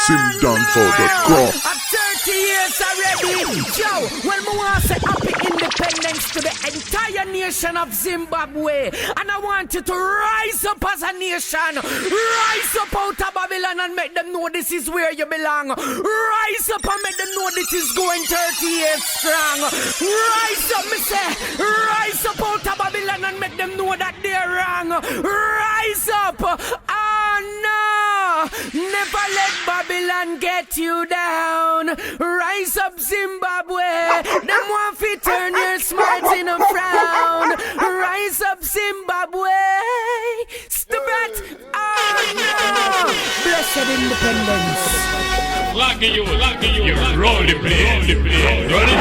Zimdancehall.com. At 30 years already, Joe, well, I want to say happy independence to the entire nation of Zimbabwe. And I want you to rise up as a nation. Rise up out of Babylon and make them know this is where you belong. Rise up and make them know this is going 30 years strong. Rise up, me say. Rise up out of Babylon and make them know that they're wrong. Rise up. Oh no. Never let Babylon get you down. Rise up, Zimbabwe. Them want to turn your smiles in a frown. Rise up, Zimbabwe. Stupid. Oh no. Blessed independence. Slaggy you, roll the play. Run it.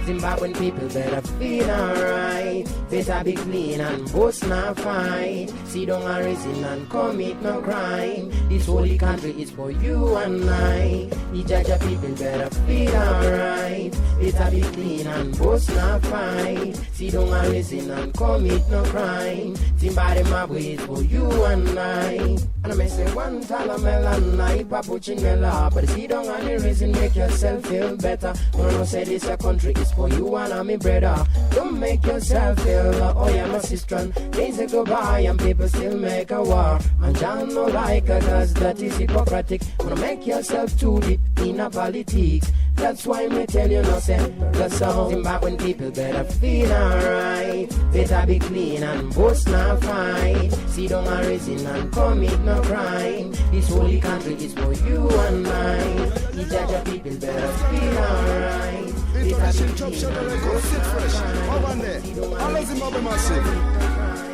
Zimbabwean people better feel alright. Better be clean and boast not fight. Sit down and reason and commit no crime. This holy country is for you and I. The Jaja people better feel alright. Better be clean and boast not fight. Sit down and reason and commit no crime. Zimbabwe is for you and I. And I may say one talamelon, I papuchin mela. But sit down and reason, make yourself feel better. No say this a country is for you and I'm me brother. Don't make yourself feel oh yeah my sister. Days go by and people still make a war. And John no like her cause that is hypocritic. Wanna make yourself too deep in a politics. That's why me tell you no say the song. Zimbabwean people better feel alright. Better be clean and boast not fight. Sit down and reason and commit no crime. This holy country is for you and I. The Jaja people better feel alright. International chop shop and go sit fresh. Over on there. All of Zimbabwe massive.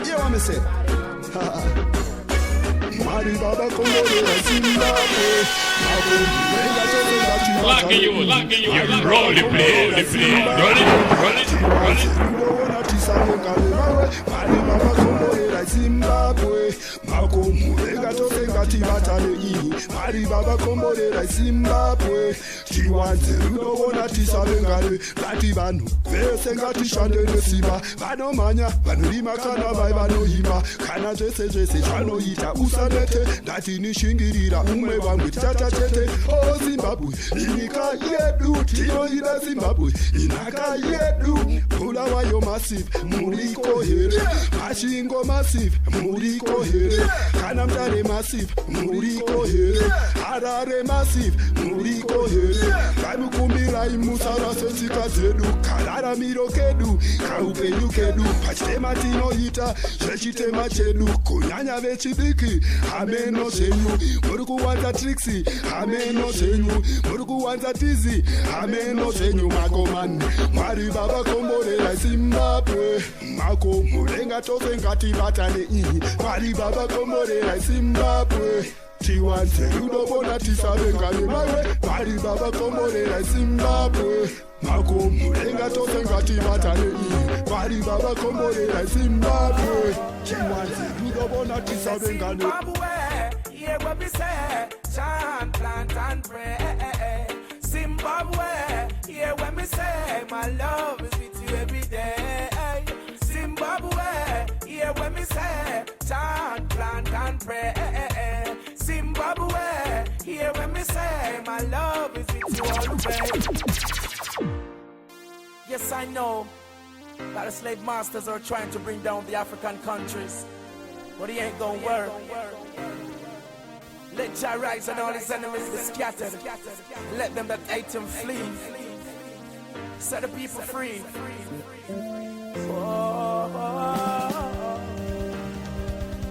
You want me say? Mari Baba Congo Zimbabwe. Slaggy you, roll the play. Run it. Mari Baba Congo Zimbabwe. Mako mulega to sengati batale iyi. Mari Baba Congo Zimbabwe. Chiwanze unobona tisabengale. Bati banu vese ngati shande nesiba. Bano manya banolima kana vai banohima. Kana jese chanoita usanete. Dati nishingirira umwe wangu tata chete. Oh Zimbabwe inika yedu. Tino ina Zimbabwe inaka yedu. Pula wayo massive muriko here. Mashingo massive muriko here. Kanamtare massive muriko here. Harare massive muriko here. Kamukumbira imusara sensika zedu. Karara miro kedu. Kaupeyu kedu. Pachitema tino hita. Shechitema chedu. Kunyanya vechibiki. Ameno senyu. Muruku wanza trixi. Ameno senyu. Muruku wanza tizi. Ameno senyu makoman. Mari Baba Kombore la Zimbabwe. Mako mulenga tose ngati batane iyi. Mari Baba Kombore la Zimbabwe. Chiwanze unobona tisabengane mawe. Mari Baba Kombore la Zimbabwe. Mako mulenga tose ngati batane iyi. Mari Baba Kombore la Zimbabwe. Chiwanze unobona tisabengane. Zimbabwe, hear what we say. Chant, plant and pray. Zimbabwe, hear what me say. My love is with you every day. Zimbabwe, hear what me say. Chant, plant and pray. Zimbabwe, hear what me say. My love is with you all the way. Yes, I know that the slave masters are trying to bring down the African countries, but he ain't gonna work. Let Jah rise and all his enemies be scattered. Let them that hate him flee. Set the people free.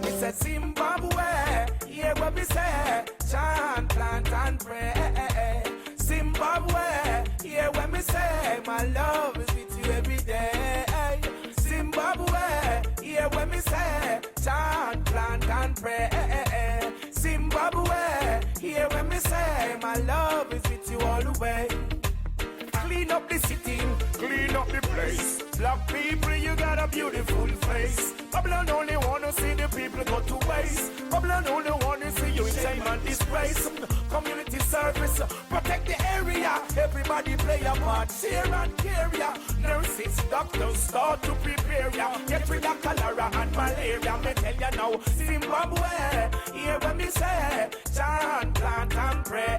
He said Zimbabwe, hear what we say. Chant, plant and pray. Zimbabwe, hear what we say. My love is with you every day. Zimbabwe, hear what we say. Chant, plant and pray. Zimbabwe, hear what me say. My love is with you all the way. Clean up the city, clean up the place. Black people, you got a beautiful face. Babylon only wanna see the people go to waste. Babylon only wanna see you in shame and disgrace. Community service, protect the area. Every everybody play a part. Share and care ya. Nurses, doctors start to prepare ya. Get rid of cholera and malaria. Me tell ya now, Zimbabwe, hear what me say. Chant, plant and pray.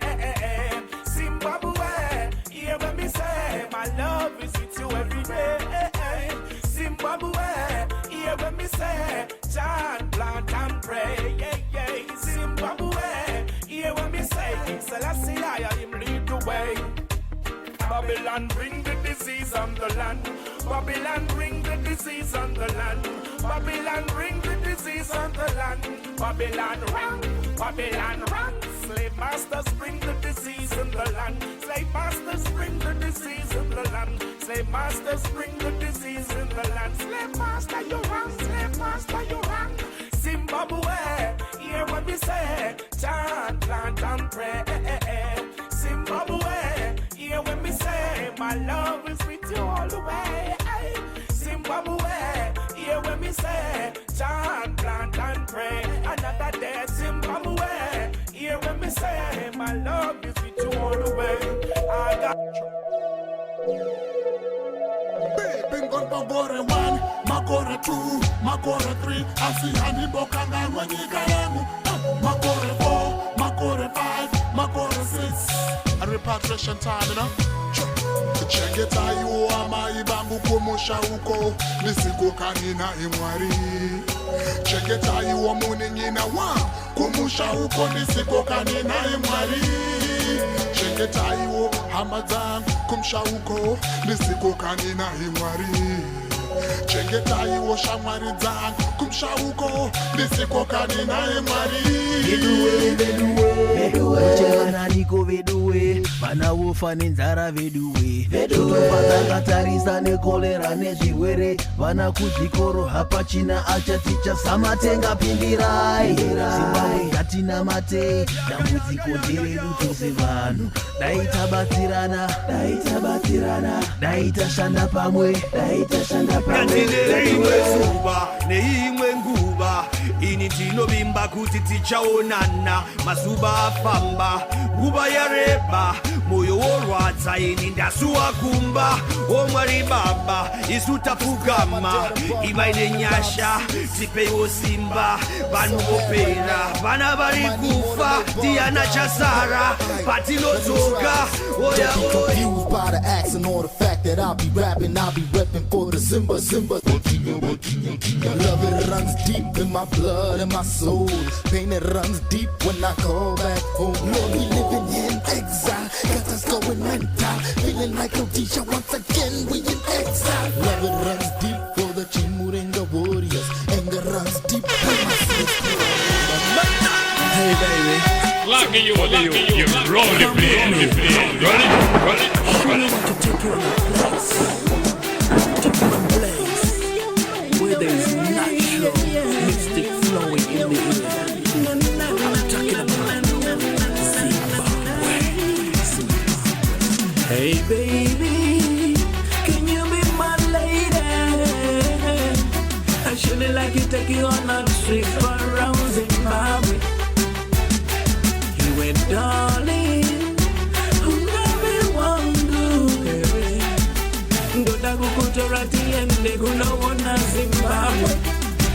Zimbabwe, hear what me say. My love is with you every day. Zimbabwe, hear what me say. Chant, plant and pray. Zimbabwe, hear what me say. Selassie, I am lead the way. Babylon bring the disease on the land. Babylon bring the disease on the land. Babylon bring the disease on the land. Babylon run, Babylon run. Slave masters bring the disease in the land. Slave masters bring the disease in the land. Slave masters bring the disease in the land. Slave master you run, slave master you run. Zimbabwe, hear what we say. Chant, plant and pray. Zimbabwe, hear what me say. My love is with you all the way. Zimbabwe, hear what me say. Chant, plant and pray. Another day, Zimbabwe, hear what me say. My love is with you all the way. I got Bingon Magore 1, Magore 2, Magore 3. I see Honey Bokanga when you go. Magore 4, Magore 5, Magore 6. A repatriation time, you know. Chengeta yu ama ibangu kumusha uko nisiko kanina imwari. Chengeta yu amuni ngina wa kumusha uko nisiko kanina imwari. Chengeta yu hamadan kumsha uko nisiko kanina imwari. Chengeta yu shamwari dan kumsha uko nisiko kanina imwari. Veduwe, chegana niko veduwe, mana ufa nenzara veduwe. Tutopata katarisa nekolera nezviwere, vana kuzvikoro hapachina achaticha samatenga pimbirai. Zimbabwe ngatina mate, dambudziko nderedu tose vanhu. Daita batsirana, daita shanda pamwe. Ngandile rimwe zuva neimwe nguva, ini ndinovimba kuti tichaonana. Mazuva afamba, nguva yareba, moyo worwadza, ini ndasuwa kumba. O Mwari Baba, isu tapfugama, imai nenyasha, tipeiwo simba. Vanhu vopera, vana vari kufa, Diana chasara, patinodzoka. Oya confused by the accent or the fact that I'll be rapping, I'll be repping for the Simba. Love it runs deep in my blood and my soul. Pain it runs deep when I call back home. Lord, we living in exile, got us going mental. Feeling like no teacher once again, we in exile. Love it runs deep for the Chimurenga warriors. Anger runs deep when my sister. Hey baby, Slaggy you, roll the place. Run it. I want to take you on a place. Take you on a place where there is natural mystic flowing in the air. I'm talking about Zimbabwe. Hey baby, can you be my lady? I surely like to take you on a trip around Zimbabwe. You went darling, kunaona Zimbabwe.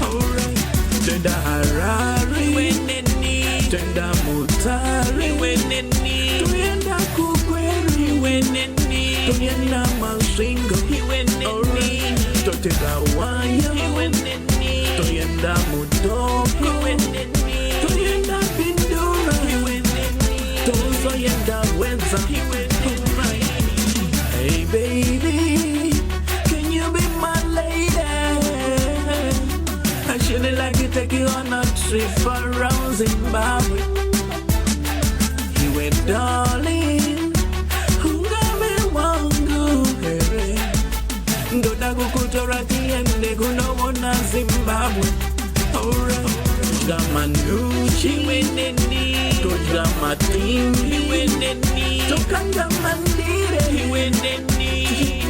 Alright, tenda Harare, tenda Mutare, tuyenda Kukweri, tuyenda Masvingo, alright, totenda Waya, tuyenda Mudoko, tuyenda Pindura, tozoyenda Wenza. Hey baby, I should like to take you on a trip around Zimbabwe. You went darling, ungame wangu here. Ndoda kukutorati ende kunaona Zimbabwe. Alright, Gamanuchi, Toja Matin, Tokanga Mandire,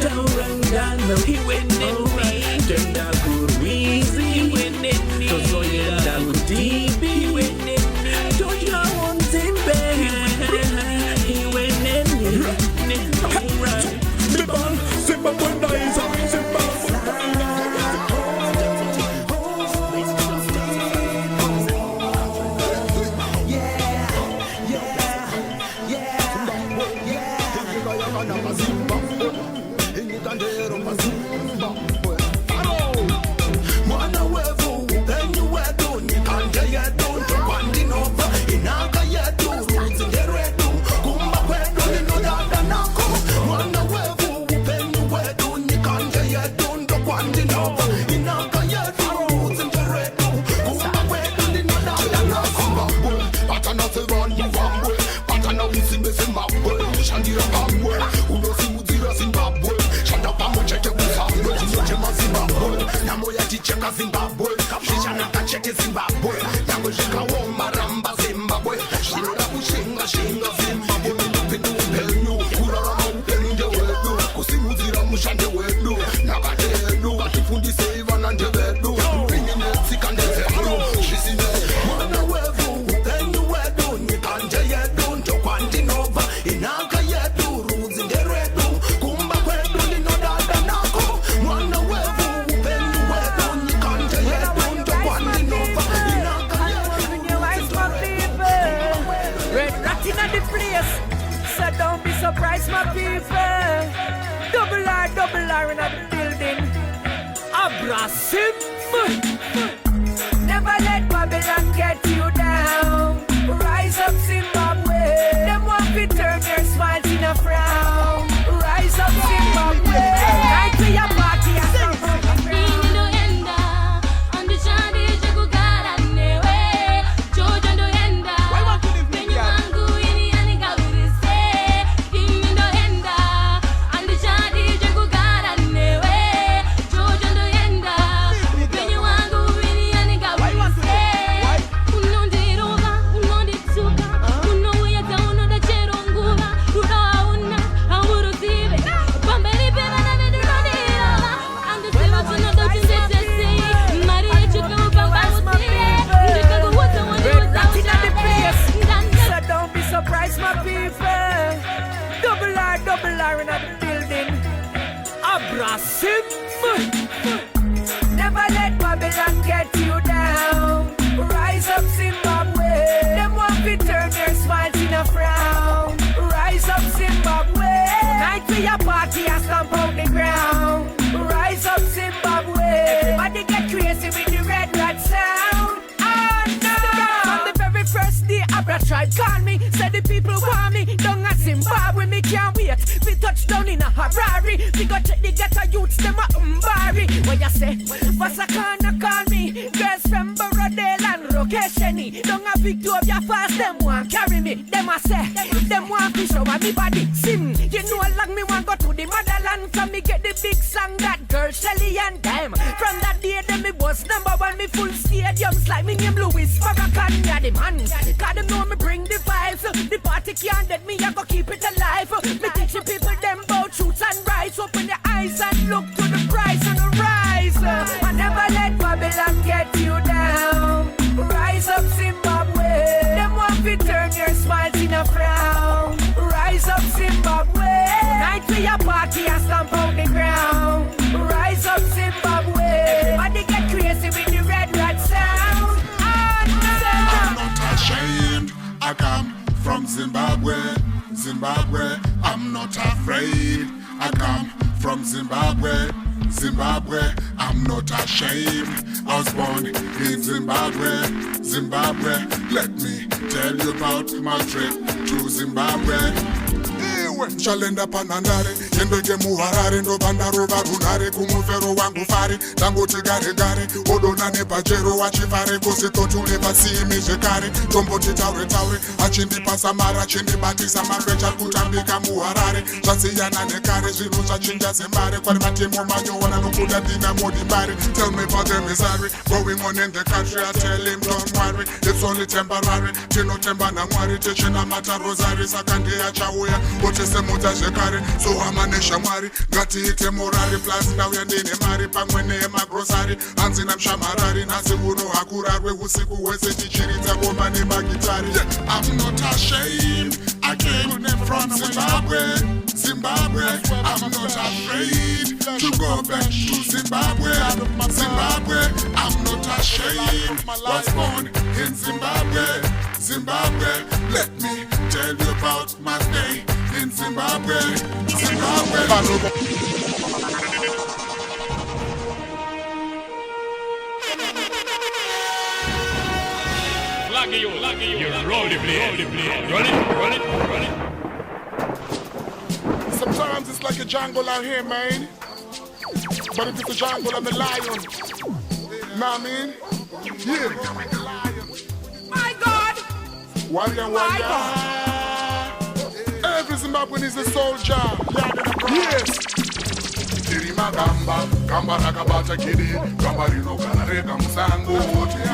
Taurangano, Tenda Kurizi, Tozoyenda Kutibi, Toja Wonzimbe, Zimbabwe, Zimbabwe, Ingitandero Zimbabwe. Mwana wevu, enyu wetu, nikanje yetu, njokwandi nova, inaka yetu, ruzindero yetu, kumba kwetu, ninodada nako. Mwana wevu, enyu wetu, nikanje yetu, njokwandi nova, inaka yetu, ruzindero yetu, kumba kwetu, ninodada nako. Zimbabwe, patana sevan Zimbabwe, patana usimbe Zimbabwe, shandira kamwe, unosimuzira Zimbabwe, shanda pamo cheke Zimbabwe, zinojema Zimbabwe, namo yaticheka Zimbabwe, shishana kacheke Zimbabwe, yango shikawo maramba Zimbabwe, shinoda kushinga Zimbabwe, pindu upenu, kurara upende wedu, kusimuzira mushande wedu, nakate wedu, atufundise ivana nje wedu, pingine sikande zedu, shisine, mwana wevu, enyu wedu, nikanje yedu, njokwandi nova, inaka yedu, ruzindero yedu, kumba kwedu, ninodada nako, mwana wevu, enyu wedu, nikanje yedu, njokwandi nova, inaka yedu, Red Rat in the place, so don't be surprised, my people. Double R in the building. Abra Simz. Never let Babylon get you down. Rise up, Zimbabwe. Them want to turn your smiles in a frown. Rise up, Zimbabwe. Night to your party and come from the ground. Surprise my people. Double R in the building. Abra Simz. Never let Babylon get you down. Rise up, Zimbabwe. Them want to turn your smiles in a frown. Rise up, Zimbabwe. Night to your party and stomp out the ground. Rise up, Zimbabwe. Everybody get crazy with the red rat sound. From the very first day, Abra tried call me. Said the people want me down at Zimbabwe. Me can't wait. We touch down in a Harare. We go check the ghetto youths, them a Mbari. What you say? Vasakana call me. Girls from Borodale and Rokesheni. Down a Victoria fast, them want carry me. Them a say, them want to show me body. Sim, you know like me want go to the motherland. From me get the big song that girl Shelly and them. From that day, them me was #1. Me full stadiums like me name Louis Farrakhan. Yeah, the man. Cause them know me bring the vibes. The party can't let me, I go keep it alive. Me teach the people them about truth and rights. Open your eyes and look to the prize and the rise. I never let Babylon get you down. Rise up, Zimbabwe. Them want to turn your smiles in a frown. Rise up, Zimbabwe. Night to your party and stomp out the ground. Rise up, Zimbabwe. Everybody get crazy with the red rat sound. I'm not ashamed. I come from Zimbabwe, Zimbabwe. I'm not afraid. I come from Zimbabwe, Zimbabwe. I'm not ashamed. I was born in Zimbabwe, Zimbabwe. Let me tell you about my trip to Zimbabwe. Shalenda panandare, yendege muharare, ndo bandaro varunare, kumufero wangu fari, tangoti gare gare, odona nepajero wachifare, kositotu nepasi imejekare, tomboti taure taure, achindi pasamara, achindi batisa marvecha kutambika muharare, chasiyana nekare, zviru zvachinja zembare, kwari matemo manyoona nokuda dina modi bare. Tell me about the misery going on in the country, I tell him don't worry, it's only temporary, tinotemba na mwari, techina mata rosari, sakandi achauya, semuta zvekare so amanesha mwari ngatiite morari plus ndauya ndine mari pamwe nemagrosari hanzi namshamarari nhasi uno hakurarwe usiku hwese tichiridza ngoma nemagitari. I'm not ashamed. I came from Zimbabwe, Zimbabwe. I'm not afraid to go back to Zimbabwe, Zimbabwe. I'm not ashamed. Was born in Zimbabwe, Zimbabwe. Let me tell you about my day in Zimbabwe, Zimbabwe. Slaggy, you roll the play. Run it. Sometimes it's like a jungle out here, man. But if it's a jungle, I'm the lion. Know what I mean? Yeah. My God! Every Zimbabwean is a soldier. Yes. Magamba, Gamba Rakabata Kidi, Gambarino Kanareka Musango,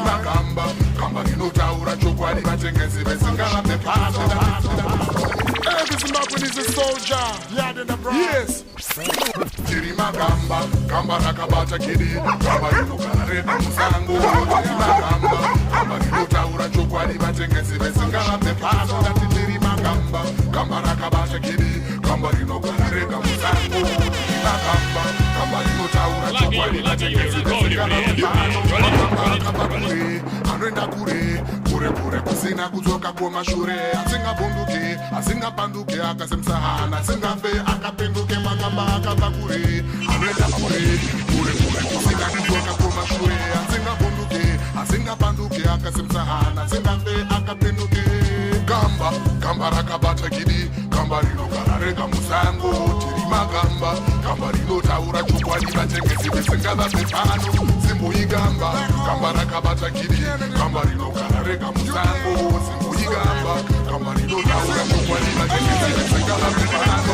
Magamba, Gambarino Taura Chukwadi Batengesi, Singala the Past. Every Zimbabwean is a soldier. Yes. Magamba, Gamba Rakabata Kidi, Gambarino Kanareka Musango, Magamba, Gambarino Taura Chukwadi Batengesi, Singala the Past. Magamba, Gamba Rakabata Kidi, Gambarino Kanareka Musango, Magamba. Anrenda kure kusina kuzoka kumashure asingabunduke asingapanduke akasemsahana asingafe akapenduke magamba akavakure anrenda kure kusina kuzoka kumashure asingabunduke asingapanduke akasemsahana asingafe akapenduke gamba rakabata kidi gamba rinokarareka musango tiri magamba gamba rinotaura chokwadi vatengesi vesengava pepano simboigamba gamba rakabata kidi gamba rinokarareka musango simboigamba gamba rinotaura chokwadi vatengesi vesengava pepano.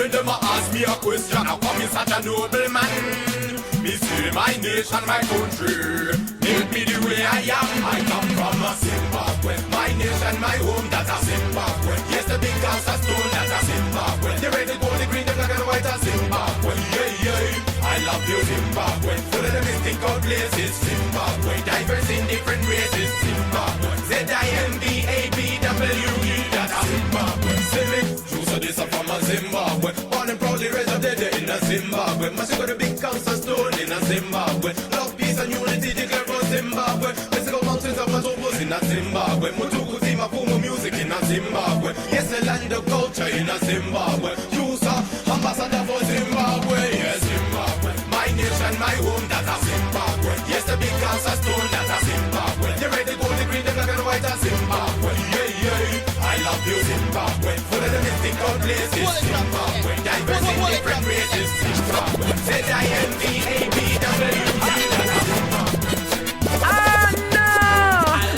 Them ask me a question, how come me such a noble man? Me say my nation, my country, make me the way I am. I come from a Zimbabwe, my nation, my home, that's a Zimbabwe. Yes, the big house a stone, that's a Zimbabwe. The red, the gold, the green, the black and the white, a Zimbabwe. Yeah, I love you, Zimbabwe. Full of the mystical places, Zimbabwe. Diverse in different races, Zimbabwe. ZIMBABWE, that's a Zimbabwe. Jusa Dementor from a Zimbabwe. Born and proudly raised up dead in a Zimbabwe. Must got a big house of stone in a Zimbabwe. Love, peace and unity declare for Zimbabwe. Mystical mountains of Matopos in a Zimbabwe. Mutuku Zima Fumo music in a Zimbabwe. Yes, the land of culture in a Zimbabwe. Jusa, ambassador for Zimbabwe. Yes, Zimbabwe. My nation, my home, that's a Zimbabwe. Yes, the big house of stone, that's a Zimbabwe. The red, the gold, the green, the black and the white, a Zimbabwe. Yeah, I love you, Zimbabwe. Full of the mystical places, Zimbabwe. Diverse in different races, Zimbabwe. ZIMBABWE. Ah no!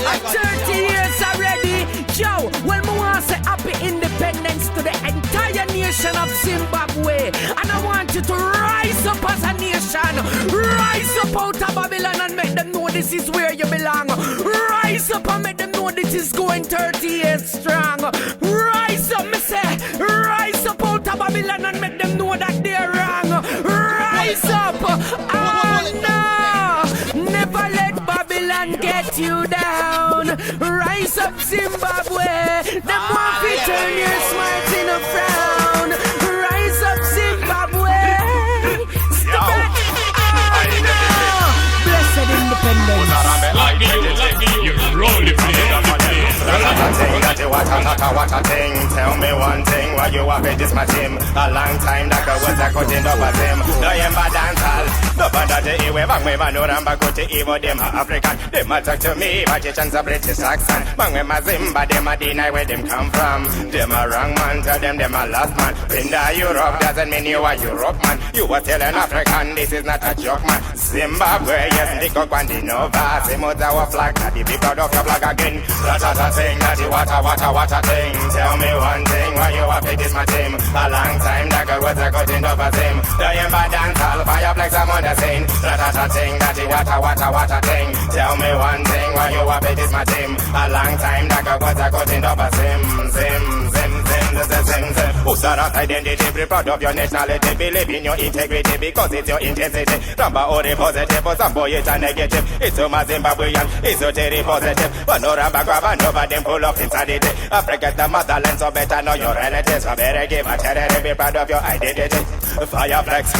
I'm 30 years already. Joe, well, me want to say happy independence to the entire nation of Zimbabwe. And I want you to rise up as a nation. Rise up out of Babylon and make them know this is where you belong. Rise up and make them know this is going 30 years strong. Rise up, me say. Rise up out of Babylon and make them know that they're wrong. Rise up. Oh no! Never let Babylon get you down. Rise up, Zimbabwe. Them want to turn your smiles in a frown. Rise up, Zimbabwe. Stop it. Oh no! Blessed independence. Like you roll the play. What a thing. Tell me one thing. Why you have this my team? A long time that I was a cutting up at him. Lyphe dancehall. No bother the Ewe. Bangwe no ramba go to Evo. Them African. Them talk to me. Magicians a British accent. Bangwe Zimba. Them a deny where them come from. Them a wrong man. Tell them a lost man. In the Europe doesn't mean you are Europe man. You are telling African. This is not a joke man. Zimbabwe. Yes, the Kokwandi Nova. Simz our flag. That the big proud of your flag again. That's a thing. That the what a thing. Tell me one thing. Why you have this my team? A long time that I was a cutting up at him. Lyphe dancehall. Fireplex I'm on the scene. That's a thing. That the what a thing. Tell me one thing. Why you have this my team? A long time that I was a cutting up at him. Zim. and sings. Who's that identity? Be proud of your nationality. Believe in your integrity because it's your intensity. Number only positive, for some boy it's a negative. It's so my Zimbabwean, it's so very positive. But no ramba grab and over them full of insanity. Africa the motherland, so better know your relatives. So better give a charity, be proud of your identity. Fire flex,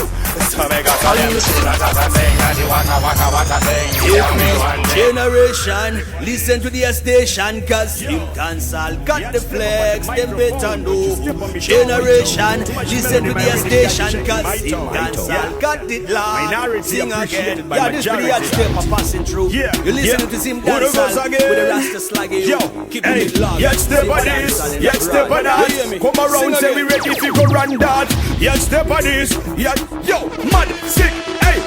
so make us all you see that as a thing. And you waka thing. Give me one generation, listen to the station, cause Zimdancehall got the flex, them better know. Generation, listen to the station, cause Zimdancehall got it loud. Sing again, yeah, this video Yardsteppa passing through. You listening to Zimdancehall with the Rasta Slaggy. Yo, keep it loud. Yardsteppa this, Yardsteppa that. Come around, say we ready to go run that. Yardsteppa this, yo, mad, sick, hey.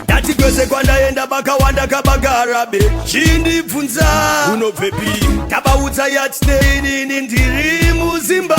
Dati kwese kwanda enda baka wanda kabagara be chindi funza uno pepi tabautsa yatstay ni ndiri muzimba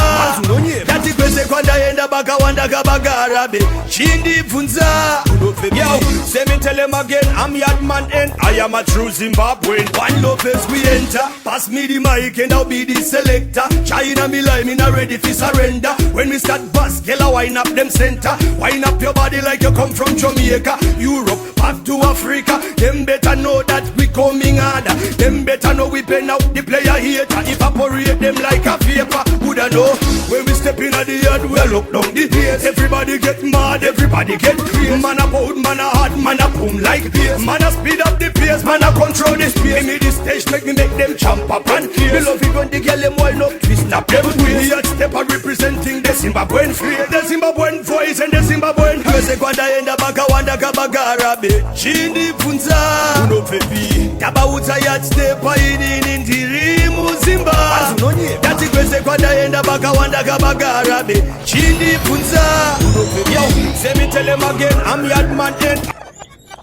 dati kwese kwanda enda baka wanda kabagara be chindi funza uno pepi yo say me tell him again I'm Yardman and I am a true Zimbabwean. One Lopez we enter, pass me the mic and I'll be the selector. China me lie, me not ready for surrender. When we start bust, girl wind up them center. Wind up your body like you come from Jamaica, Europe, back to Africa. Them better know that we coming harder. Them better know we pen out the player hater. Evaporate them like a vapor. Woulda know when we step in at the yard, we look down the place. Everybody get mad, everybody get crazy. Man a bold, man a hard, man a boom like bass. Man a speed up the pace, man a control the space. Give me the stage, make me make them jump up and me love it when the girl them wind up, twist up them waist. Yardsteppa representing the Zimbabwean face, the Zimbabwean voice and the Zimbabwean face. Kwanda enda baka wanda kabagara be chindi funza uno pepi tabautsa Yardsteppa ini ndiri muzimba dati kwese kwanda enda baka wanda kabagara be chindi funza uno pepi. Yo, say me tell him again I'm Yardman and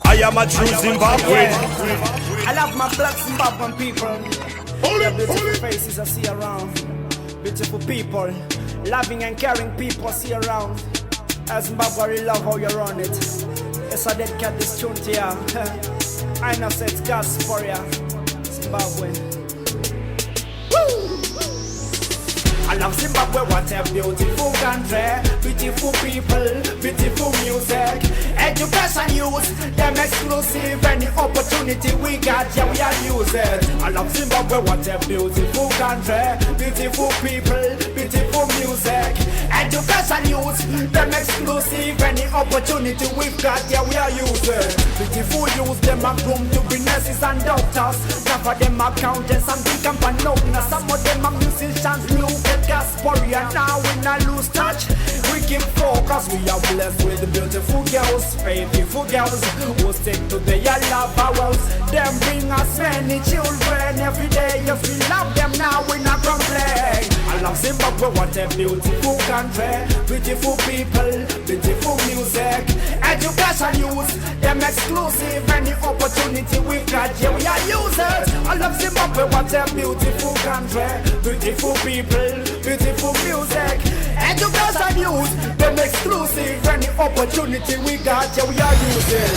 I am a true Zimbabwean. I love my black Zimbabwean people. Their beautiful faces I see around. Beautiful people, loving and caring people I see around. As Zimbabwe, I really love how you run it. Yes, I dedicate this tune to ya. I know say it's God's for ya, Zimbabwe. I love Zimbabwe, what a beautiful country. Beautiful people, beautiful music. Education youth, them exclusive. Any opportunity we got, yeah, we are use it. I love Zimbabwe, what a beautiful country. Beautiful people, beautiful music. Education youth, them exclusive. Any opportunity we got, yeah, we are use it. Beautiful youth, them are groomed to be nurses and doctors. Some of them are accountants and big company owners. Some of them are musicians, look gas warrior, now we not lose touch. We keep focus, we are blessed with beautiful girls, faithful girls who stick to their love hours. Them bring us many children every day. If we love them now, we not complain. I love Zimbabwe, what a beautiful country. Beautiful people, beautiful music. Education youth, them exclusive. Any opportunity we got, yeah, we are users. I love Zimbabwe, what a beautiful country. Beautiful people, beautiful music. Education youth, them exclusive. Any opportunity we got, yeah, we are using.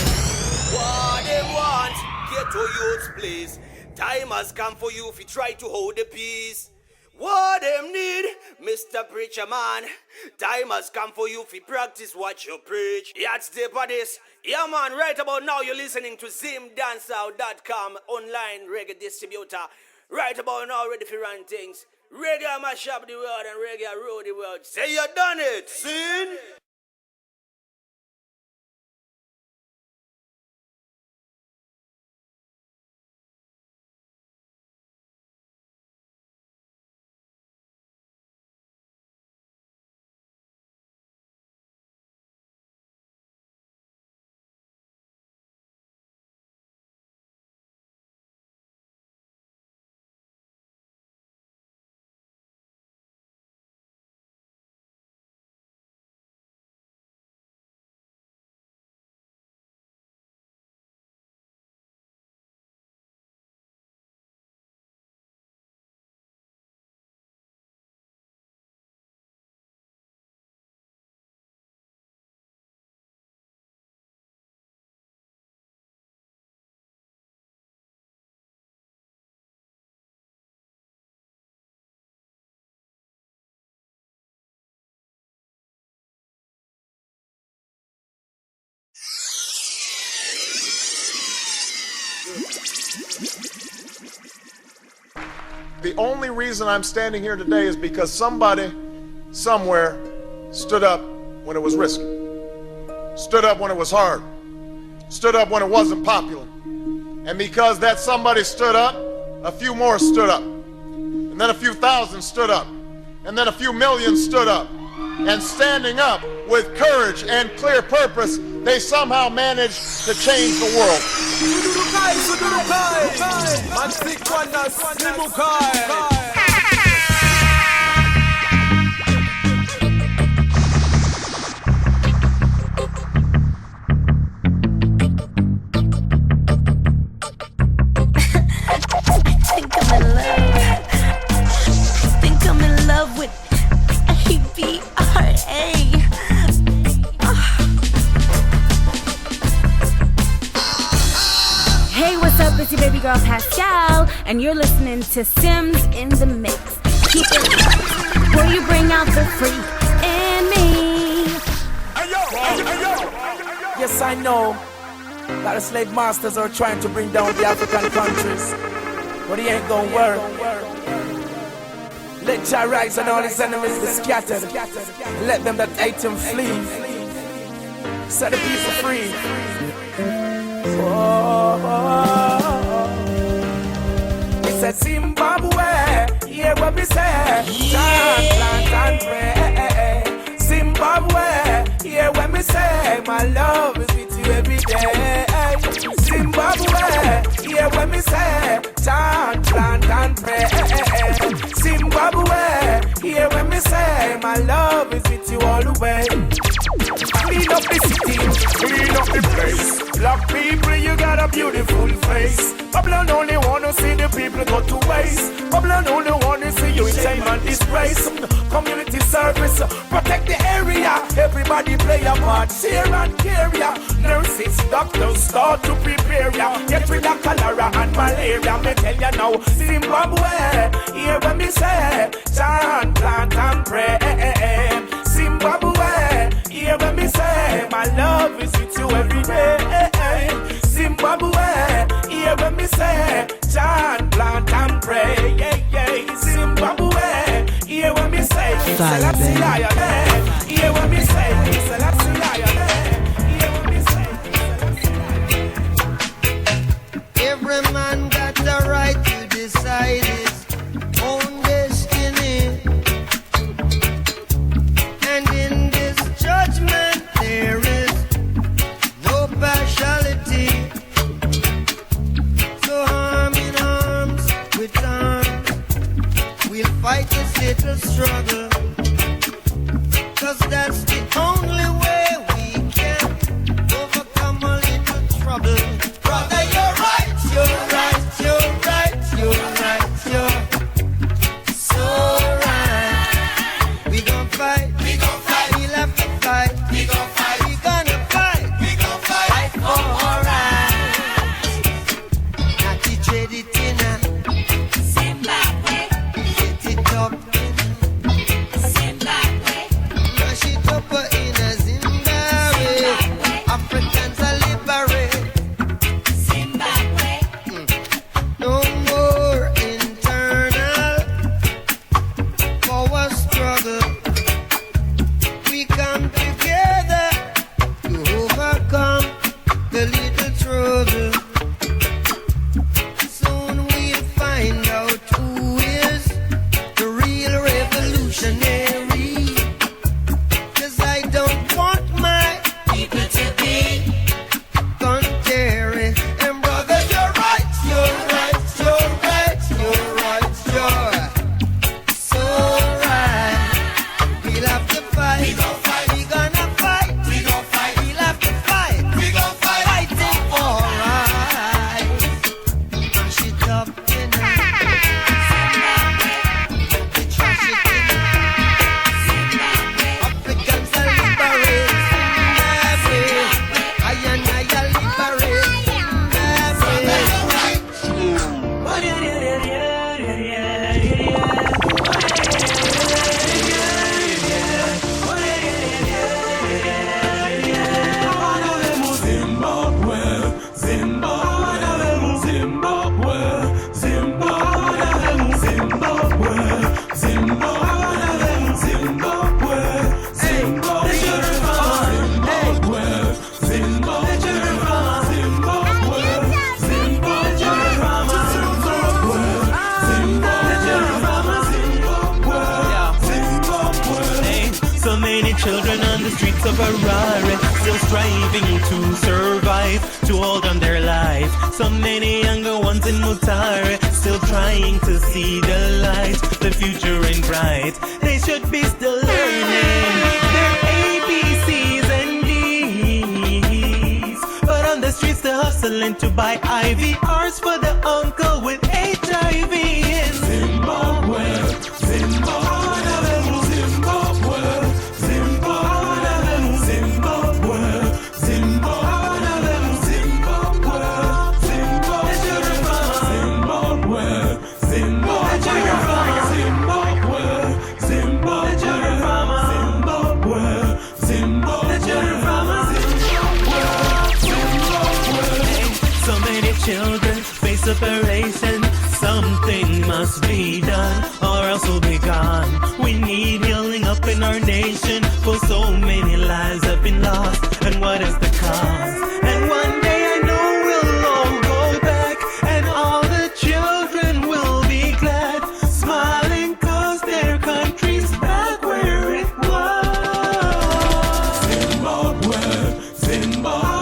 What they want, get to youths please. Time has come for you if you try to hold the peace. What them need, Mr. Preacher Man. Time has come for you if you practice what you preach. Yardsteppa this. Yeah man, right about now you're listening to Zimdancehall.com, online reggae distributor. Right about now ready for run things. Reggae mash up the world and reggae rule the world. Say you done it, sin. the only reason I'm standing here today is because somebody, somewhere, stood up when it was risky, stood up when it was hard, stood up when it wasn't popular. And because that somebody stood up, a few more stood up. And then a few thousand stood up. And then a few million stood up. And standing up with courage and clear purpose, they somehow managed to change the world. Think I'm in love with ABRA. Hey, what's up? It's your baby girl Pascal, and you're listening to Simz in the Mix. Keep it where you bring out the freak in me. Yes, I know that the slave masters are trying to bring down the African countries, but it ain't gonna work. Let Jah rise and all his enemies be scattered. Let them that hate him flee. Set the people free. It's a Zimbabwe. Hear what we say. Chant, plant and pray. Zimbabwe. Hear what we say. My love is with you every day. Zimbabwe. Hear what we say. Chant, plant and pray. Zimbabwe. Hear what me say. My love is with you all the way. Clean up the city, clean up the place. Black people, you got a beautiful face. Babylon only wanna see the people go to waste. Babylon only wanna see you in shame and disgrace. Community service, protect the area. Everybody play a part, share and care ya. Nurses, doctors start to prepare ya. Get rid of cholera and malaria. Me tell ya now, Zimbabwe, hear what me say. Chant, plant and pray. Zimbabwe, hear what me say. My love is with you every day. Zimbabwe, hear what me say. Chant, plant and pray. Zimbabwe, hear what me say. Selassie lion, hear what me say. Selassie lion, hear what me say. Every man got the right to decide his own destiny. And in this judgment there is no partiality. So arm in arms with arms, we'll fight this little struggle. 'Cause that's the only way we can overcome a little trouble. Brother, you're right, you're right, you're right, you're right, you're so right. We gon' fight, we'll have to fight, we gonna fight, fight for our rights. Not to trade it in a Zimbabwe, get it up in Zimbabwe, mash it up in children on the streets of Harare, still striving to survive, to hold on their life. So many younger ones in Mutare, still trying to see the light. The future ain't bright. They should be still learning their ABCs and D's. But on the streets they're hustling to buy IVRs for the uncle with HIV in Zimbabwe. Children face separation. Something must be done, or else we'll be gone. We need healing up in our nation, for so many lives have been lost. And what is the cause? And one day I know we'll all go back, and all the children will be glad, smiling 'cause their country's back where it was. Zimbabwe, Zimbabwe.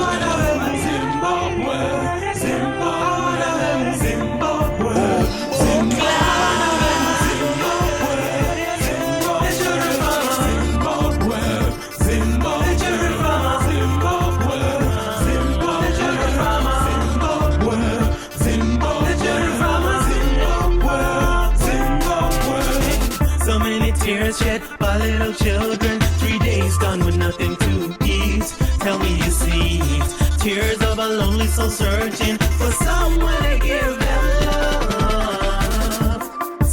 Tears shed by little children, 3 days gone with nothing to eat. Tell me you see tears of a lonely soul searching for someone to give them love.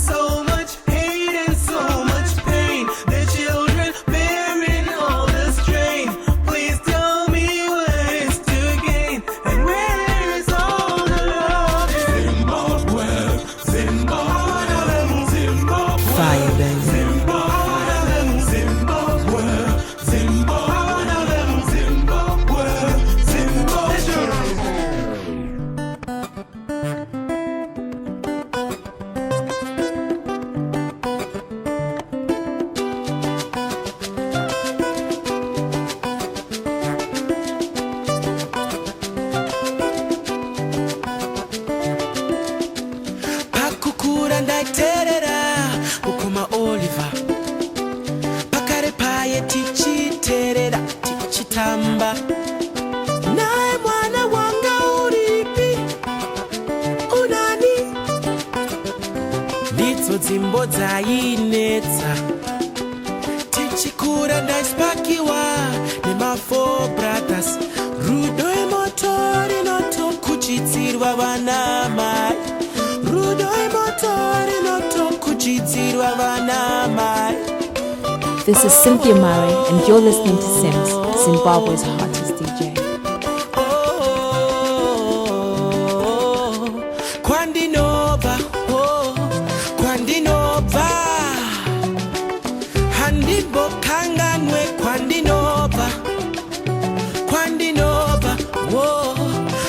So much hate and so much pain, the children bearing all the strain. Please tell me what is to gain, and where is all the love? Zimbabwe, Zimbabwe, Zimbabwe. Fire, baby. Dzainetsa tichikura ndaispakiwa nema4 brothers. Rudo emotori notokuchidzirwa vanamai. Rudo emotori notokuchidzirwa vanamai. This is Cynthia Mare, and you're listening to Simz, Zimbabwe's hottest DJ. Kwandinova, Kwandinova, handibokanganwe Kwandinova, Kwandinova,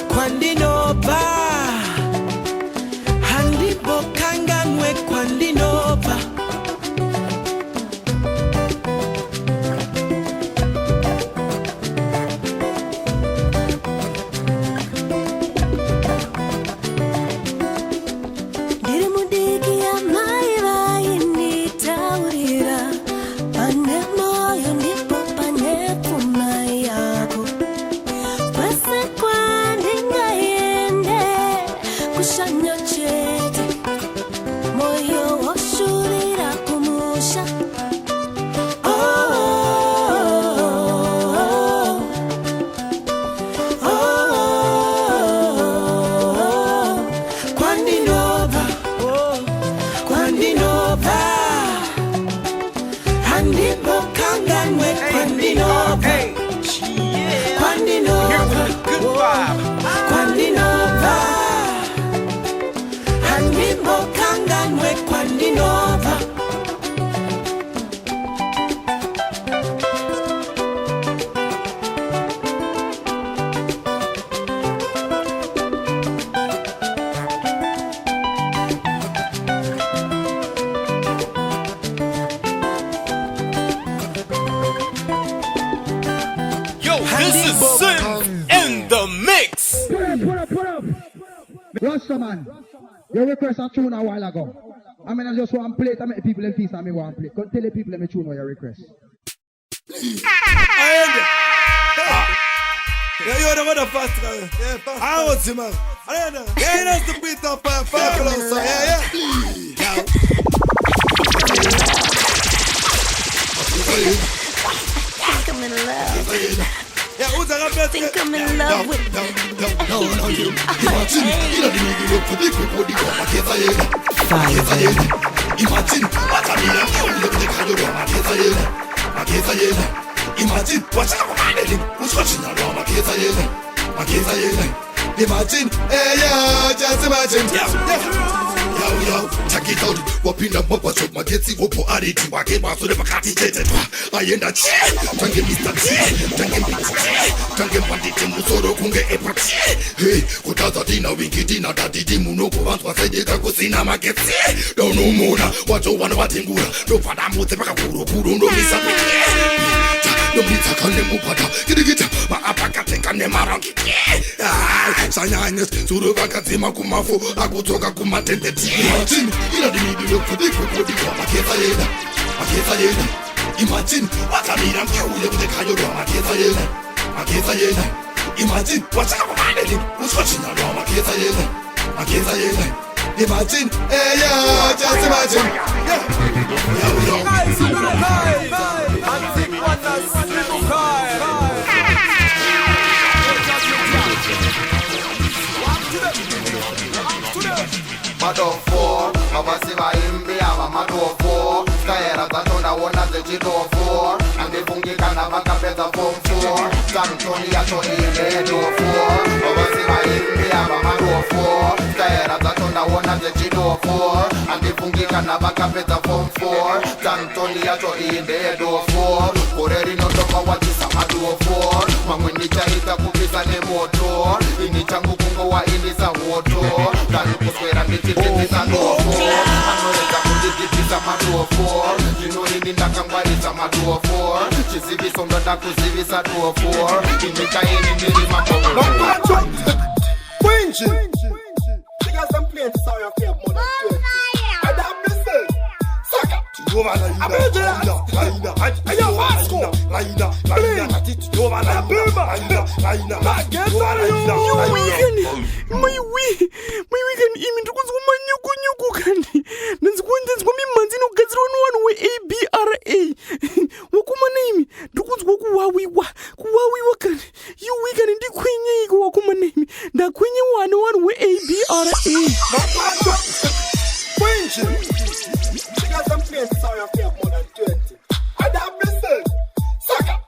Kwandinova, handibokanganwe Kwandinova. This is Simz in the mix. Put up. Rasta man, your request a tune a while ago. I mean, I just want to play it. I make people in peace and me want to play. Go tell the people let me tune your request. Yeah, you're the motherfucker fast guy. Yeah, I want you, man. Yeah, that's the beat of Five Below, so yeah. Think I'm in love. Yeah, who's the best? Think I'm in love with No, you. Imagine, you know the nigga look for the quick body go back here. Imagine, what I mean, I'm going to the Karizma. Imagine, what's happening? Who's watching around my kids? Imagine, yeah, just imagine. Yo, check it out. Wapin the bubble shop, my kids go for Adi to my game. So the Makati did it. I end that shit. Tankin Mr. Tankin Pandi Musoro Kunge Abra. Hey, Kutaza Dina, Winky D, Daddy Dimuno, once was I did a Cosina Maccix. Don't know Mona, what you want about Ingura. No Fada Mutaka Puru, no Misa. No Mita Kanemupata, get it, my Apaka take a Nemarangi. Sanyanes, Surubakazima Kumafu, Akutoka Kumatende. Imagine, you know the need to look for the body go back here. Imagine, what I mean, I'm cool with the Karizma. Imagine, what's happening? Who's watching around my kids? Imagine, yeah, just imagine. Madofo, abasiba imbi aba madofo. Skaera zatonda wona zechidofo. Andifungika na vakapedza form 4. Samtoni yacho ine dofo. Abasiba imbi aba madofo. Skaera zatonda wona zechidofo. Andifungika na vakapedza form 4. Samtoni yacho ine dofo. Koreri notoma wachisa madofo. Mamwe nichaita kupisa nemoto. Ini changu kungo wa inisa woto. Kani kuswera ndichititisa dofo. Anoreza kundititisa madofo. Jinoni ndakangwarisa madofo. Chiziviso ndoda kuzivisa dofo. Inika ini ndirima kogo. Quincy. She got some plans to sorry for more than 20. I don't miss it. Suck She got some plans to sorry for more than 20. I don't miss it. Suck up.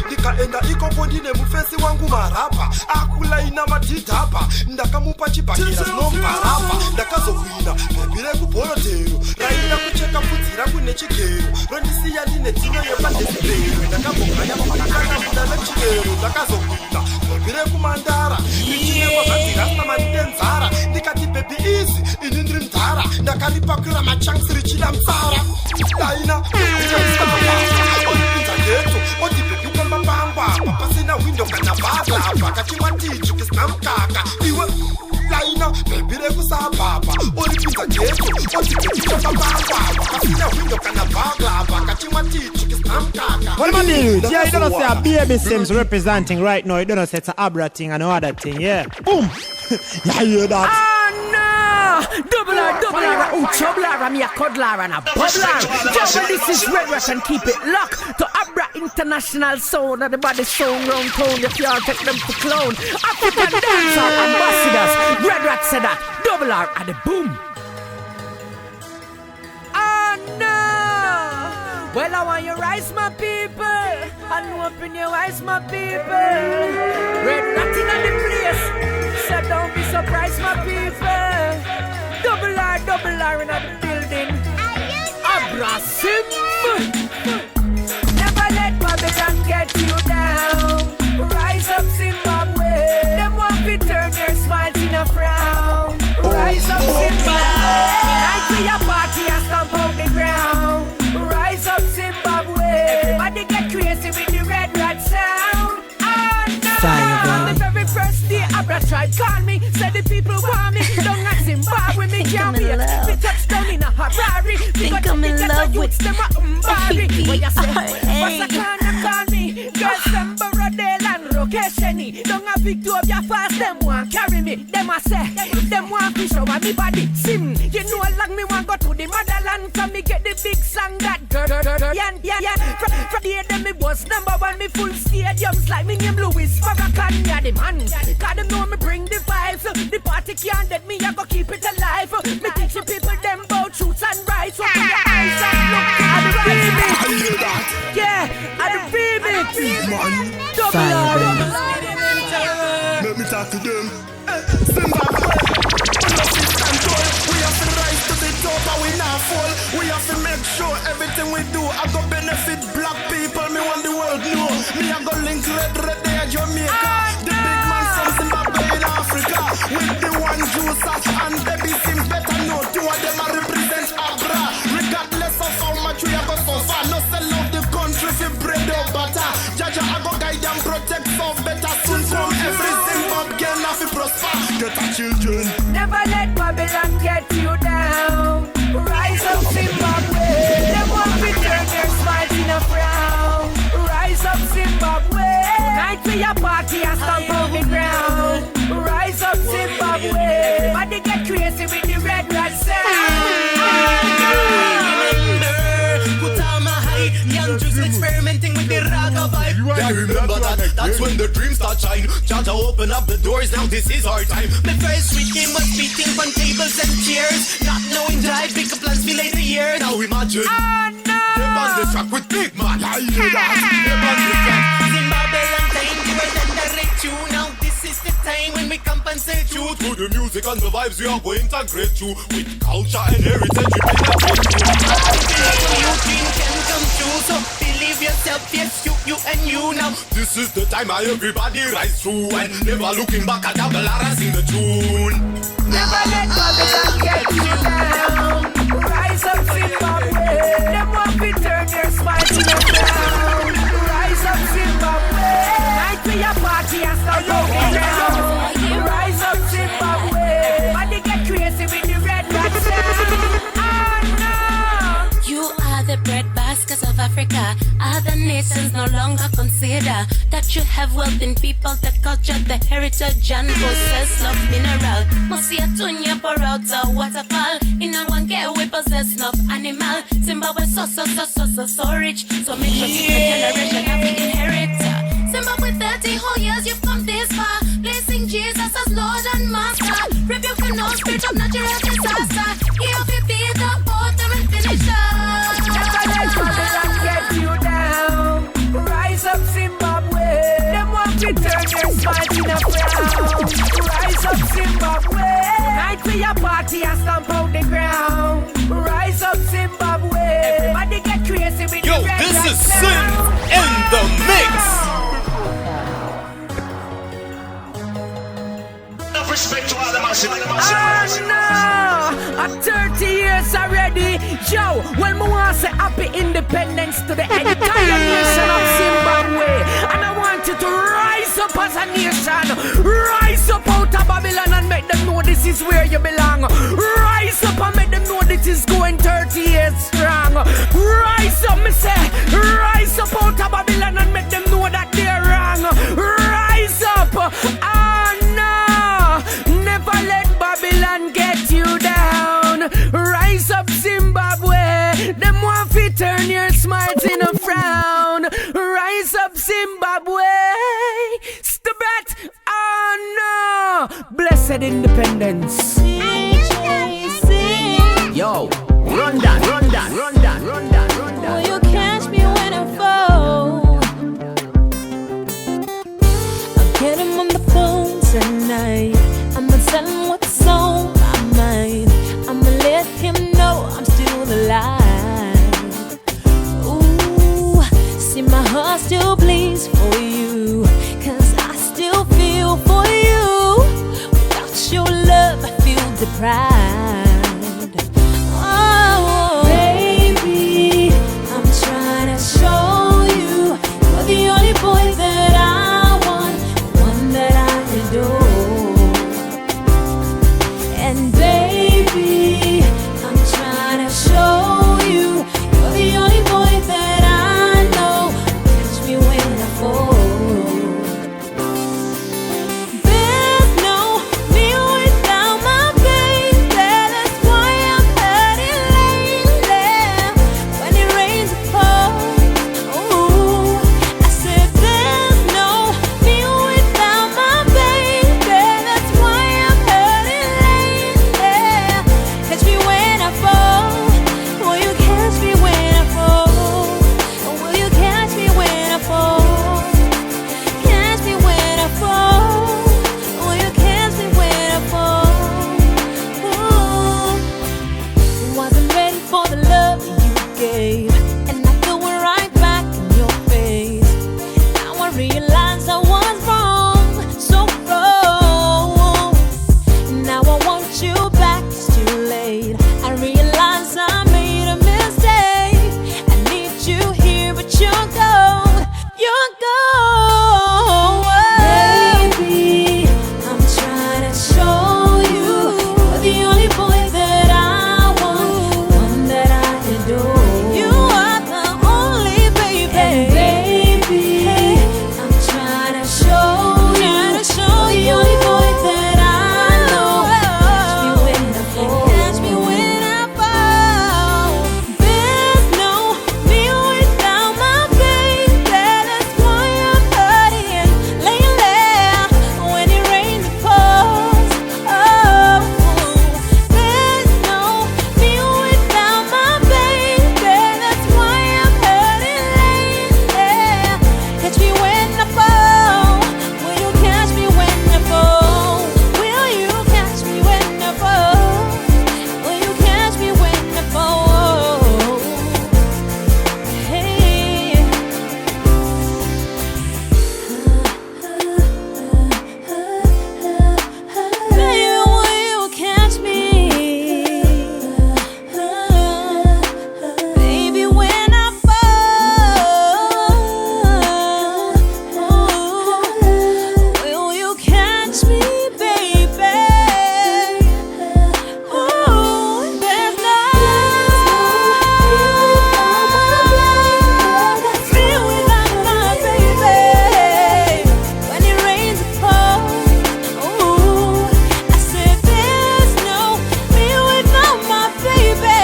Ndikaenda ikoko ndine mufesi wangu marapa akula ina matitapa ndakamupa chipakira nombarapa ndakazowina bebire kubolotero raina kucheka kudzira kune chigero rondisiya ndine dzino yepadesibero ndakamboganya pakakana muda nechigero ndakazowina bebire kumandara ichinewa zvadzirasta mandenzara ndikati bebi izi ini ndiri mdzara ndakaripakura machansi richida mtsara daina olipinza geto oti bebi kwamba pangwa papasina windo kana bhagla pakachimwa tichu kisina mkaka iwe laina bebire kusabhapa olipinza geto oti bebi kwamba pangwa papasina windo kana bhagla pakachimwa tichu kisina mkaka. What am I doing? Yeah, you don't say a baby Simz representing right now. You don't say it's an Abra thing and no other thing. Yeah, boom. Yeah, you hear that? Oh no! Double R, trouble R, me a cuddler and a bubbler. Joe, this is Red Rat and keep it locked to Abra International Sound and the body sound round town. If you all take them to clown. African dancehall ambassadors. Red Rat said that. Double R and the boom. Oh no! Well, I want you rise, my people, and open your eyes, my people. Red Rat in the place, so don't be surprised, my people. Double R in the building. Abra Simz. Never let Babylon get you down. Rise up, Zimbabwe. Them want to turn their smiles in a frown. Rise up, Zimbabwe. Night to your party and stomp out the ground. Rise up, Zimbabwe. Everybody get crazy with the Red Rat sound. Oh no! The very first day Abra tried call me, said the people want me. Don't at Zimbabwe, me can't be a touchdown in a Harari. Think I'm in love with them Mbari. What you say? What's a kind call me? Girls them Baradale and Rokesheni. Don't have Victoria fast, them want carry me. Them a say, them want to show me body. Sim, you know like me want go to the motherland. From me get the big song that yeah. From the them me was number one, me full stadiums like me name Louis Farrakhan. Yeah, the man. Cause them know me bring the vibes. The party can't let me, I go keep it alive. Me teach the people them about truth and rights. Open your eyes and look at the remix. Yeah, at the remix. Double R. Let me talk to them. Zimbabwe, we have to rise to the top and we not fall. We have to make sure everything we do I go benefit black people. Me want the world know. Me I go link red there Jamaica. The big man from Zimbabwe in Africa. With the one Jusa and baby Simz better know. Two of them are represent Abra. Regardless of how much we are go suffer. No sell out the country for bread or butter. Jaja I go guide and protect for better. Soon come every Zimbabwean have to prosper. Get our children. Never let Babylon get you down. Rise up Zimbabwe. Them want to turn their smiles in a frown. Rise up Zimbabwe. Night to your party and stomp on the ground. Rise up Zimbabwe. But they get crazy with the Red Rat sound. Young Juice experimenting with the raga vibe. Yeah, remember that. That's when the dreams start shine. Jaja open up the doors. Now this is our time. My first sweet game was beating on tables and chairs. Not knowing jive, pick up plans for later years. Now imagine. Oh no! They're on the track with big man. I hear that. They're on the track. Zimbabwean time, give us and direct you. Now this is the time when we compensate you. Through the music and the vibes, we are going to integrate you. With culture and heritage, we penetrate you. Your dream can come true, so believe yourself, yes, you and you now. This is the time how everybody rise through. And never looking back at the Lara sing the tune. Never let Babylon get you down. Rise up Zimbabwe. Them want to turn their smiles in a frown. Rise up Zimbabwe. Night to your party and start rolling down. Rise up Zimbabwe. But they get crazy with the Red Rat sound. Oh no! You are the bread baskets of Africa. Other nations no longer consider that you have wealth in people, the culture, the heritage, and possess of mineral. Must see a tunya pour out a waterfall. In a one get we possess enough animal. Zimbabwe so rich. So make sure the generation have to inherit. Zimbabwe 30 whole years you've come this far. Blessing Jesus as Lord and Master. Rebuking all spirit of natural disaster. He have to be the author and finisher. Never let Babylon get you down. Rise up Zimbabwe. Them want to turn their smiles in a frown. Rise up Zimbabwe. Night to your party and stomp out the ground. Rise up Zimbabwe. Everybody get crazy with the Red This Rat is sound. Simz in the mix. Respect to all the massive. Oh no! 30 years already. Yo, well, me want to say happy independence to the entire nation of Zimbabwe. And I want you to rise up as a nation. Rise up out of Babylon and make them know this is where you belong. Rise up and make them know this is going 30 years strong. Rise up, me say. Rise up out of Babylon and make them know that they're wrong. Rise up. Oh no! Never let Babylon get you down. smiles in a frown. Rise up Zimbabwe. Stabbat, oh no. Blessed independence. Yo, run that, run that, run that, run that, run that. Will you catch me when I fall? I'll get him on the phone tonight. I'ma tell him what's on my mind. I'ma let him know I'm still alive. Ooh, see my heart still bleeds for you, 'cause I still feel for you. Without your love I feel deprived. Oh, baby, I'm trying to show you you're the only boy that I want, the one that I adore. And baby, I'm trying to show you you're the only boy that I know. Catch me when I fall. There's no me without my baby. That's why I'm hurting lately. When it rains it pours. Ooh, I said there's no me without my baby. That's why I'm hurting lately. Catch me when I fall. Will you catch me when I fall? Will you catch me when I fall? Catch me when I fall. Will you catch me when I fall? Ooh. Wasn't ready for the love you gave, and I threw it right back in your face. Now I realize I was wrong, so wrong. Now I want you back, it's too late. I realize I made a mistake. I need you here, but you're gone. You're gone. Baby, I'm trying to show you you're the only boy that I want, one that I adore. You are the only baby. And baby, I'm trying to show you you're the only boy that I know. Catch me when I fall. Catch me when I fall. There's no me without my baby. That's why I'm hurting lately. When it rains it pours. Oh, there's no me without my baby. That's why I'm hurting lately. Catch me when I fall. Will you catch me when I fall? Will you catch me when I fall? Will you catch me when I fall? Hey. Baby, will you catch me? Baby, when I fall. Will you catch me, baby? Ooh, there's no me without my baby. When it rains it pours. Ooh, I said there's no me without my baby.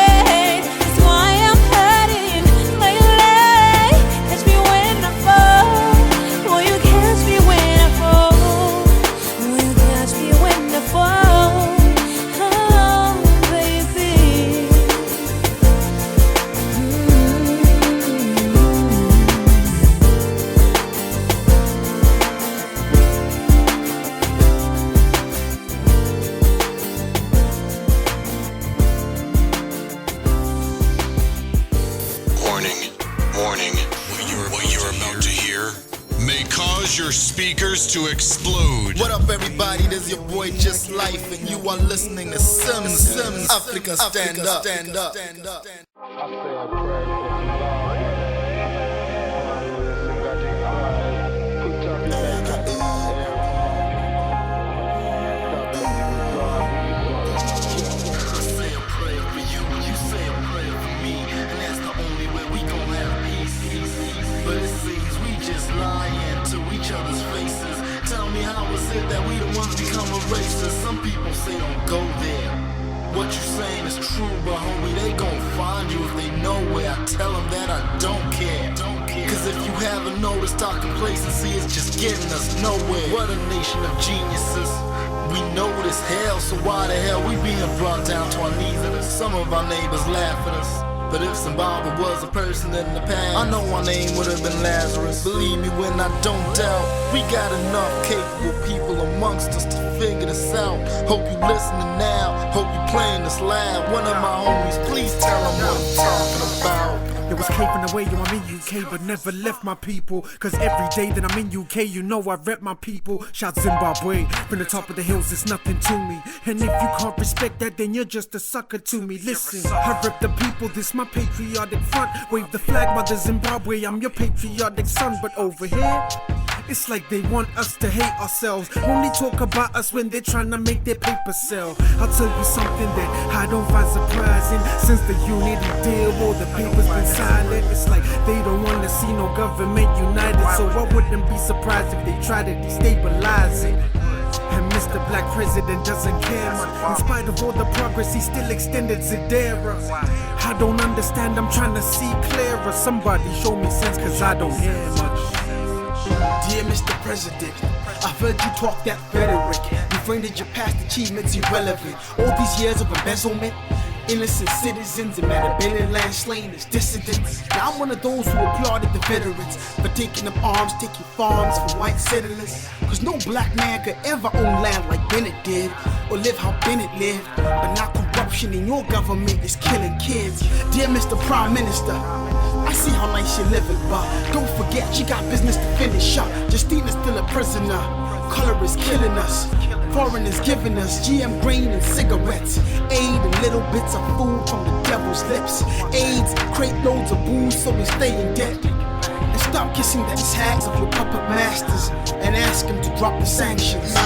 That's why I'm hurting lately. Catch me when I fall. Will you catch me when I fall? Will you catch me when I fall? Oh, baby. Warning, warning. What you're about to hear may cause your speakers to explode. What up, everybody? This is your boy Just Lyphe, and you are listening to Simz. Africa, stand up. Stand up. Stand up. I say a prayer for Zimbabwe. Put up your hands in the air. I say a prayer for you, you say a prayer for me, and that's the only way we gon' have peace. But it seems we just lying to each other's faces. Tell me, how is it that we the ones become a racist? Some people say don't go there. What you saying is true, but homie, they gon' find you if they know where. I tell them that I don't care. Cause if you haven't noticed, our complacency is just getting us nowhere. What a nation of geniuses. We know this hell, so why the hell we being brought down to our knees? And some of our neighbors laugh at us. But if Zimbabwe was a person in the past, I know our name would have been Lazarus. Believe me when I don't doubt, we got enough capable people amongst us to figure this out. Hope you listening now, hope you playing this loud. One of my homies, please tell them what I'm talking about. It was caving away, yo, I'm in UK, but never left my people. Cause every day that I'm in UK, you know I rep my people. Shout Zimbabwe, from the top of the hills, it's nothing to me. And if you can't respect that, then you're just a sucker to me. Listen, I rep the people, this my patriotic front. Wave the flag, mother Zimbabwe, I'm your patriotic son. But over here, it's like they want us to hate ourselves. Only talk about us when they're trying to make their paper sell. I'll tell you something that I don't find surprising. Since the unity deal, all the papers been silent. It's like they don't want to see no government united. So I wouldn't be surprised if they try to destabilize it. And Mr. Black President doesn't care much. In spite of all the progress, he still extended Zidera. I don't understand, I'm trying to see clearer. Somebody show me sense, cause I don't hear much. Dear Mr. President, I've heard you talk that rhetoric. You've rendered your past achievements irrelevant. All these years of embezzlement, innocent citizens and abandoned land slain as dissidents. Now I'm one of those who applauded the veterans for taking up arms, taking farms from white settlers. Cause no black man could ever own land like Bennett did, or live how Bennett lived. But now corruption in your government is killing kids. Dear Mr. Prime Minister, I see how nice you're living, but don't forget you got business to finish up. Justina's still a prisoner, color is killing us. Foreigners giving us GM grain and cigarettes, aid and little bits of food from the devil's lips. AIDS, crate loads of booze so we stay in debt. And stop kissing the tags of your puppet masters and ask them to drop the sanctions. Now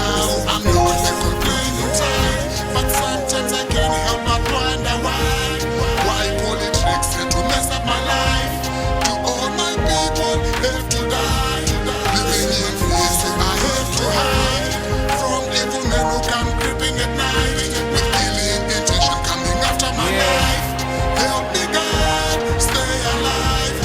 I know it's a complaining time, but sometimes I can't help but wonder why politics had to mess up my life. Do all my people have to die? Living in fear, so I have to hide from evil men who come creeping at night with alien intention coming after my life. Help me God, stay alive.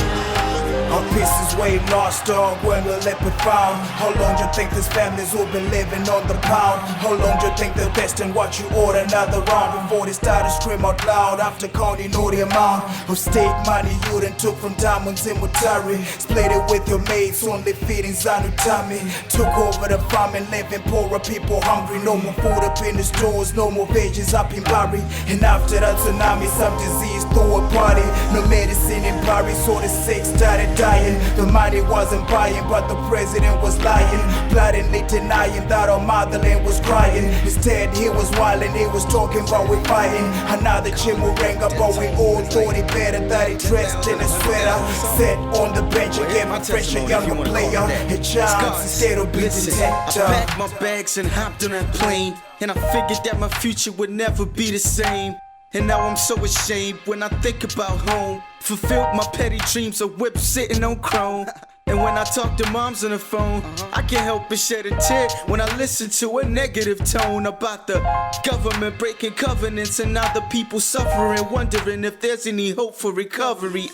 Our peace is way lost, dog, when will it be found? How long you think these families who've been living on the pound? How long you think they'll test and watch you order another round before they start to scream out loud after counting all the amount of state money you done took from diamonds in Mutari? Split it with your mates, only feeding Zanutami. Took over the farm and living poorer people hungry. No more food up in the stores, no more veggies up in Bari. And after that tsunami, some disease threw a party. No medicine in Bari, so the sick started dying. The money wasn't buying, but the president was lying, blatantly denying that our motherland was crying. Instead, he was wilding, he was talking about we fighting. Another chimurenga, but we all thought it better that he dressed in a sweater, sat on the bench and gave a fresh younger player a chance instead of being detector. I packed my bags and hopped on that plane, and I figured that my future would never be the same. And now I'm so ashamed when I think about home. Fulfilled my petty dreams of whips sitting on chrome. And when I talk to moms on the phone, I can't help but shed a tear when I listen to a negative tone about the government breaking covenants and now the people suffering, wondering if there's any hope for recovery.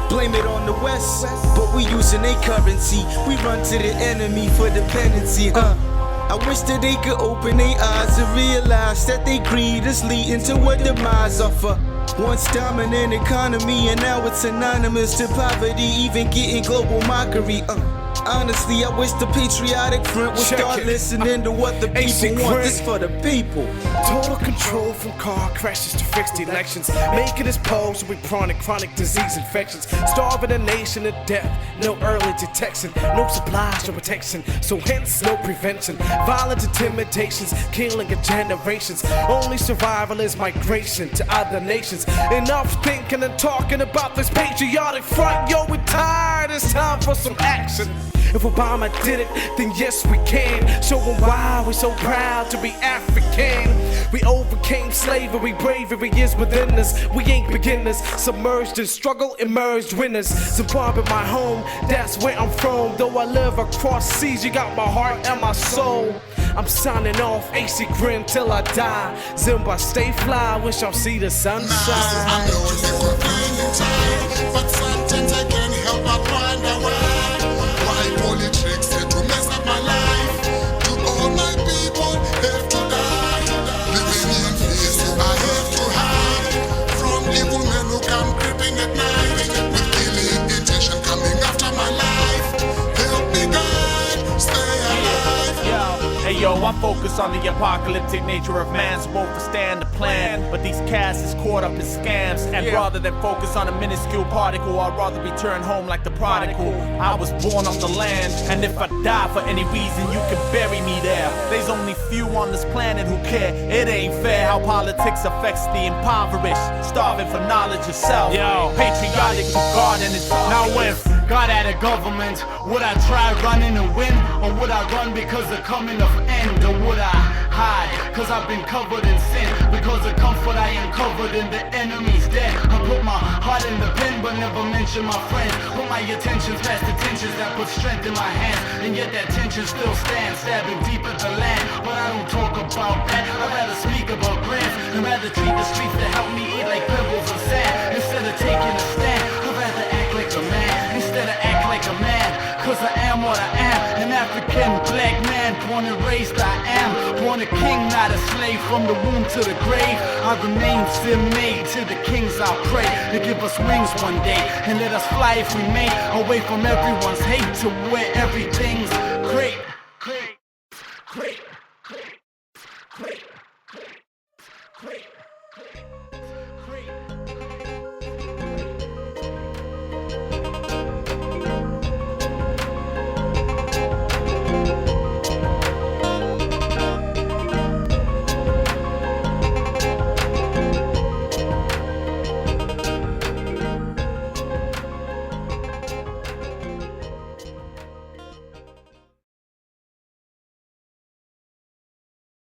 Blame it on the West, but we using a currency. We run to the enemy for dependency. I wish that they could open their eyes and realize that they greed is leading to a demise of a once dominant economy, and now it's synonymous to poverty, even getting global mockery. Honestly, I wish the patriotic front would start listening to what the people want. This for the people. Total control from car crashes to fixed elections, making us pose with chronic disease infections, starving a nation to death. No early detection, no supplies, no protection, so hence no prevention. Violent intimidations, killing of generations. Only survival is migration to other nations. Enough thinking and talking about this patriotic front. Yo, we're tired it's time for some action. If Obama did it, then yes we can. Show them why we're so proud to be African. We overcame slavery, bravery is within us. We ain't beginners, submerged in struggle, emerged winners. Zimbabwe my home, that's where I'm from. Though I live across seas, you got my heart and my soul. I'm signing off, AC Grynn till I die. Zimbabwe stay fly, wish I'll see the sunshine. I know it's a convenient time, but sometimes I can't help but wonder why politics had to mess up my life. Do all my people have to die? Living in fear, so I have to hide from evil men who come creeping at night with killing intention coming after my life. Help me, God, stay alive. Hey yo, I'm focused on the apocalyptic nature of man, so won't withstand the plan. But these casts is caught up in scams, and rather than focus on a minuscule particle, I'd rather return home like the prodigal. I was born on the land, and if I die for any reason, you can bury me there. There's only few on this planet who care. It ain't fair how politics affects the impoverished, starving for knowledge yourself. Yo, patriotic regarding it. Now if God had a government, would I try running to win? Or would I run because of coming of end? Or would I hide? Cause I've been covered in sin. Because of comfort I am covered in the enemy's dead. I put my heart in the pen but never mention my friends. Put my attentions past the tensions that put strength in my hands. And yet that tension still stands, stabbing deep at the land. But I don't talk about that, I'd rather speak about grants. And rather treat the streets to help me eat like pebbles and sand. Instead of taking a stand, I'd rather act like a man. Instead of act like a man, cause I am what I am. An African black man, born and raised I am. Born a king, not a slave, from the womb to the grave. I remain made to the kings I pray. To give us wings one day, and let us fly if we may. Away from everyone's hate to where everything's great.